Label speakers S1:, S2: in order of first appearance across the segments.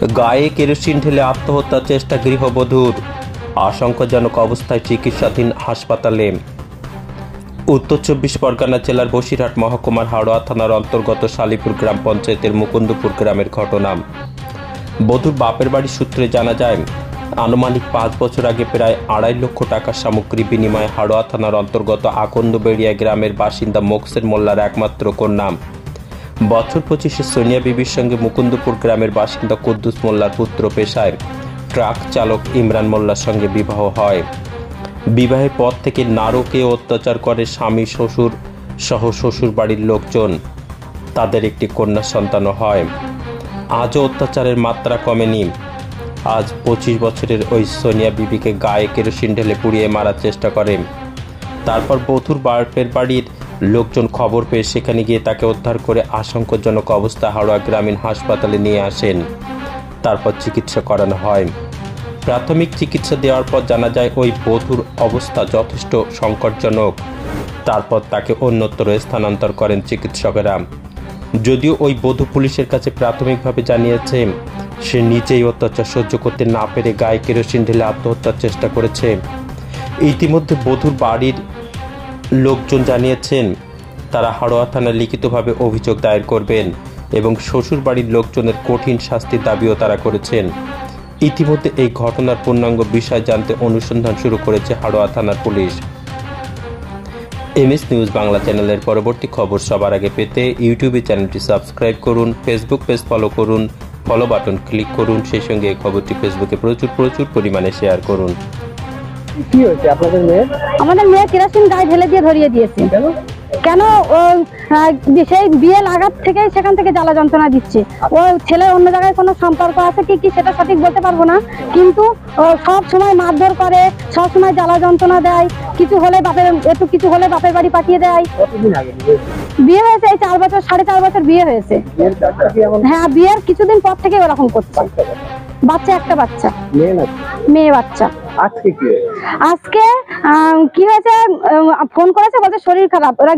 S1: গায়ে কেরোসিন ঢেলে আত্মহত্যার চেষ্টা গৃহবধূর, আশঙ্কাজনক অবস্থায় চিকিৎসাধীন হাসপাতালে। উত্তর 24 পরগনা জেলার বসিরহাট মহকুমার হাড়োয়া থানার অন্তর্গত শালিপুর গ্রাম পঞ্চায়েতের মুকুন্দপুর গ্রামের ঘটনা। বধূর বাপের বাড়ির সূত্রে জানা যায়, আনুমানিক 5 বছর আগে প্রায় 2.5 লক্ষ টাকার সামগ্রী বিনিময়ে হাড়োয়া থানার অন্তর্গত আকন্দবেড়িয়া গ্রামের বাসিন্দা মোকসের মোল্লার একমাত্র কন্যা বছর 25 সোনিয়া বিবির সঙ্গে মুকুন্দপুর গ্রামের বাসিন্দা কুদ্দুস মোল্লার পুত্র পেশায় ট্রাক চালক ইমরান মোল্লার সঙ্গে বিবাহ হয়। বিবাহের পর থেকে নারকে অত্যাচার করে স্বামী, শ্বশুর সহ শ্বশুর বাড়ির লোকজন। তাদের একটি কন্যা সন্তানও হয়। আজও অত্যাচারের মাত্রা কমেনি। আজ 25 বছরের ওই সোনিয়া বিবিকে গায়ে কেরোসিন ঢেলে পুড়িয়ে মারার চেষ্টা করে। তারপর বধূর বাপের বাড়ির লোকজন খবর পেয়ে সেখানে গিয়ে তাকে উদ্ধার করে আশঙ্কাজনক অবস্থা হাড়োয়া গ্রামীণ হাসপাতালে নিয়ে আসেন। তারপর চিকিৎসা করানো হয়। প্রাথমিক চিকিৎসা দেওয়ার পর জানা যায় ওই বধূর অবস্থা যথেষ্ট সংকটজনক। তারপর তাকে অন্যত্র স্থানান্তর করেন চিকিৎসকেরা। যদিও ওই বধূ পুলিশের কাছে প্রাথমিকভাবে জানিয়েছে সে নিজেই অত্যাচার সহ্য করতে না পেরে গায়ে কেরোসিন ঢেলে আত্মহত্যার চেষ্টা করেছে। ইতিমধ্যে বধূর বাড়ির লোকজন জানিয়েছেন তারা হাড়োয়া থানায় লিখিতভাবে অভিযোগ দায়ের করবেন এবং শ্বশুর বাড়ির লোকজনের কঠিন শাস্তির দাবিও তারা করেছেন। ইতিমধ্যে এই ঘটনার পূর্ণাঙ্গ বিষয় জানতে অনুসন্ধান শুরু করেছে হাড়োয়া থানার পুলিশ। এমএস নিউজ বাংলা চ্যানেলের পরবর্তী খবর সবার আগে পেতে ইউটিউবে চ্যানেলটি সাবস্ক্রাইব করুন, ফেসবুক পেজ ফলো করুন, ফলো বাটন ক্লিক করুন। সেই সঙ্গে এই খবরটি ফেসবুকে প্রচুর পরিমাণে শেয়ার করুন।
S2: কি হয়েছে আপনাদের মেয়ে?
S3: আমাদের মেয়ে কেরোসিন গায়ে ঢেলে দিয়ে ধরিয়ে দিয়েছে। কেন? সেই বিয়ে লাগার থেকে সেখান থেকে জ্বালা যন্ত্রণা দিচ্ছে। ও ছেলের অন্য জায়গায় কোনো সম্পর্ক আছে কি সেটা সঠিক বলতে পারবো না, কিন্তু সব সময় মারধর করে, সব সময় জ্বালা যন্ত্রণা দেয়। কিছু হলে বাপের বাড়ি পাঠিয়ে দেয়।
S2: কতদিন আগে
S3: বিয়ে হয়েছে? এই 4 বছর, 4.5 বছর বিয়ে হয়েছে। হ্যাঁ, বিয়ের কিছুদিন পর থেকে ওরকম করছে। বাচ্চা, একটা বাচ্চা, মেয়ে বাচ্চা।
S2: আজকে
S3: কি হয়েছে? ফোন করেছে, বলছে শরীর খারাপ। ওরা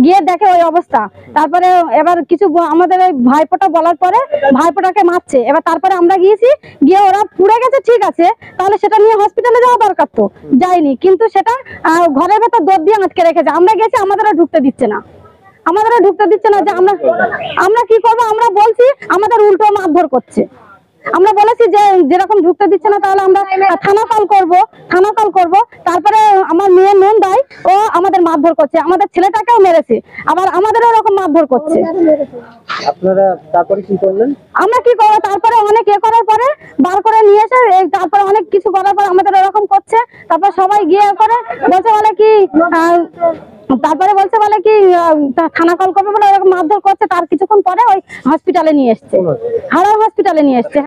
S3: গিয়ে দেখে ওই অবস্থা। তারপরে এবার কিছু আমাদের ওই ভাইপোটা বলার পরে ভাইপোটাকে মারছে। এবার তারপরে আমরা গিয়ে ওরা পুড়ে গেছে, ঠিক আছে, তাহলে সেটা নিয়ে হসপিটালে যাওয়া দরকার, তো যায়নি। কিন্তু সেটা ঘরের ভেতর দৌড় দিয়ে আটকে রেখেছে। আমরা গেছি, আমাদেরও ঢুকতে দিচ্ছে না যে আমরা কি করবো। আমরা বলছি, আমাদের উল্টো মারধর করছে। আমরা বলেছি যে যেরকম ঢুকতে দিচ্ছে না, তাহলে আমরা থানা কল করব। তারপরে আমার মেয়ের নন্দাই ও আমাদের মারধর করছে, আমাদের ছেলেটাকেও মেরেছে, আবার আমাদেরও এরকম মারধর করছে।
S2: আপনারা তারপরে কি করলেন? আমরা
S3: কি করবো? তারপরে অনেক করার পরে বার করে নিয়ে এসে, তারপরে অনেক কিছু করার পর আমাদের এরকম করছে। তারপর সবাই গিয়ে করে বলছে বলে কি থানা কল করবে বলে এরকম মারধর করছে। তার কিছুক্ষণ পরে ওই হসপিটালে নিয়ে এসছে, হাড়োয়া হসপিটালে নিয়ে এসছে।